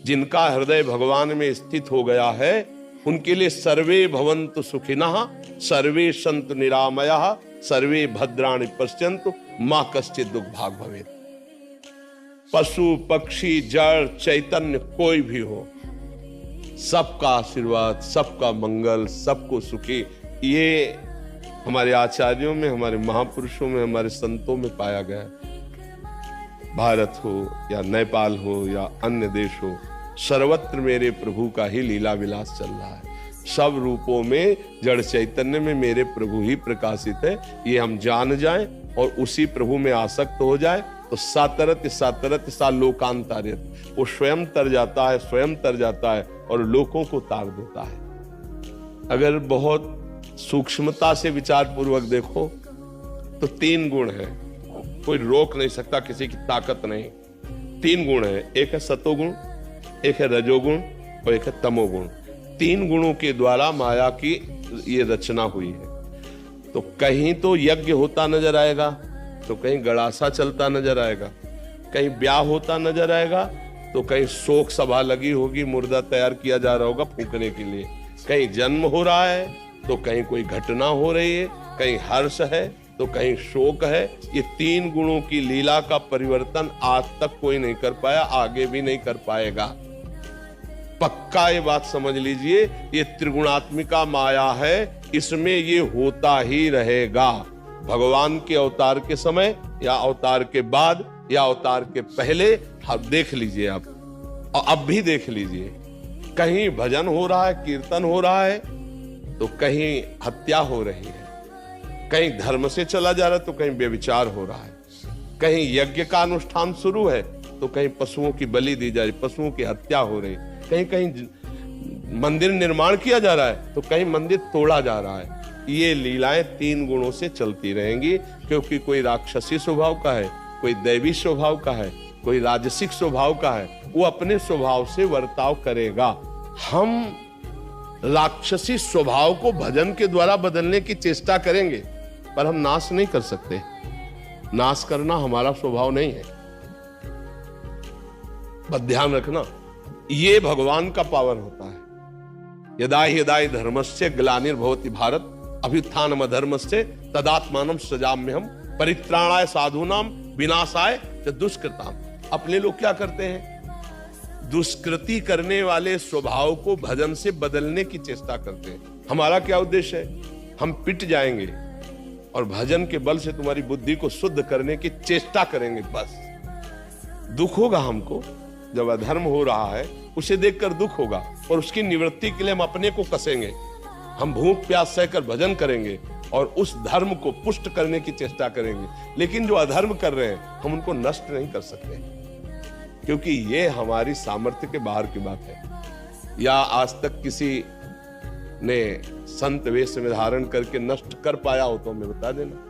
जिनका हृदय भगवान में स्थित हो गया है उनके लिए सर्वे भवन्तु सुखिनः, सर्वे सन्तु निरामयाः, सर्वे भद्राणि पश्यन्तु, मा कश्चित् दुख भाग भवेत्। पशु पक्षी जड़ चैतन्य कोई भी हो, सबका आशीर्वाद, सबका मंगल, सबको सुखी, ये हमारे आचार्यों में, हमारे महापुरुषों में, हमारे संतों में पाया गया है। भारत हो या नेपाल हो या अन्य देश हो, सर्वत्र मेरे प्रभु का ही लीला विलास चल रहा है। सब रूपों में जड़ चैतन्य में मेरे प्रभु ही प्रकाशित है। ये हम जान जाएं और उसी प्रभु में आसक्त हो जाए तो सातरत सातरत सा लोकांतरित, वो स्वयं तर जाता है, स्वयं तर जाता है और लोकों को तार देता है। अगर बहुत सूक्ष्मता से विचार पूर्वक देखो तो 3 गुण है, कोई रोक नहीं सकता, किसी की ताकत नहीं। 3 गुण है, एक है सतोगुण, एक है रजोगुण और एक है तमोगुण। 3 गुणों के द्वारा माया की ये रचना हुई है। तो कहीं तो यज्ञ होता नजर आएगा, तो कहीं गड़ासा चलता नजर आएगा, कहीं ब्याह होता नजर आएगा, तो कहीं शोक सभा लगी होगी, मुर्दा तैयार किया जा रहा होगा फूंकने के लिए, कहीं जन्म हो रहा है तो कहीं कोई घटना हो रही है, कहीं हर्ष है तो कहीं शोक है। ये 3 गुणों की लीला का परिवर्तन आज तक कोई नहीं कर पाया, आगे भी नहीं कर पाएगा। पक्का ये बात समझ लीजिए, ये त्रिगुणात्मिका माया है, इसमें ये होता ही रहेगा। भगवान के अवतार के समय या अवतार के बाद या अवतार के पहले आप देख लीजिए, आप और अब भी देख लीजिए, कहीं भजन हो रहा है, कीर्तन हो रहा है तो कहीं हत्या हो रही है, कहीं धर्म से चला जा रहा है तो कहीं व्यभिचार हो रहा है, कहीं यज्ञ का अनुष्ठान शुरू है तो कहीं पशुओं की बलि दी जा रही, पशुओं की हत्या हो रही, कहीं कहीं मंदिर निर्माण किया जा रहा है तो कहीं मंदिर तोड़ा जा रहा है। ये लीलाएं 3 गुणों से चलती रहेंगी, क्योंकि कोई राक्षसी स्वभाव का है, कोई दैवी स्वभाव का है, कोई राजसिक स्वभाव का है, वो अपने स्वभाव से वर्ताव करेगा। हम राक्षसी स्वभाव को भजन के द्वारा बदलने की चेष्टा करेंगे, पर हम नाश नहीं कर सकते। नाश करना हमारा स्वभाव नहीं है, बस ध्यान रखना, ये भगवान का पावर होता है। यदा यदा धर्मस्य ग्लानिर्भवति भारत अभ्युत्थानम अधर्मस्य तदात्मानं सृजाम्यहम् परित्राणाय साधूनां विनाशाय च दुष्कृताम्। अपने लोग क्या करते हैं? दुष्कृति करने वाले स्वभाव को भजन से बदलने की चेष्टा करते हैं। हमारा क्या उद्देश्य है? हम पिट जाएंगे और भजन के बल से तुम्हारी बुद्धि को शुद्ध करने की चेष्टा करेंगे। बस दुख होगा हमको, जब अधर्म हो रहा है उसे देखकर दुख होगा और उसकी निवृत्ति के लिए हम अपने को कसेंगे, हम भूख प्यास सहकर भजन करेंगे और उस धर्म को पुष्ट करने की चेष्टा करेंगे। लेकिन जो अधर्म कर रहे हैं हम उनको नष्ट नहीं कर सकते, क्योंकि ये हमारी सामर्थ्य के बाहर की बात है। या आज तक किसी ने संत वेश में धारण करके नष्ट कर पाया हो तो हमें बता देना।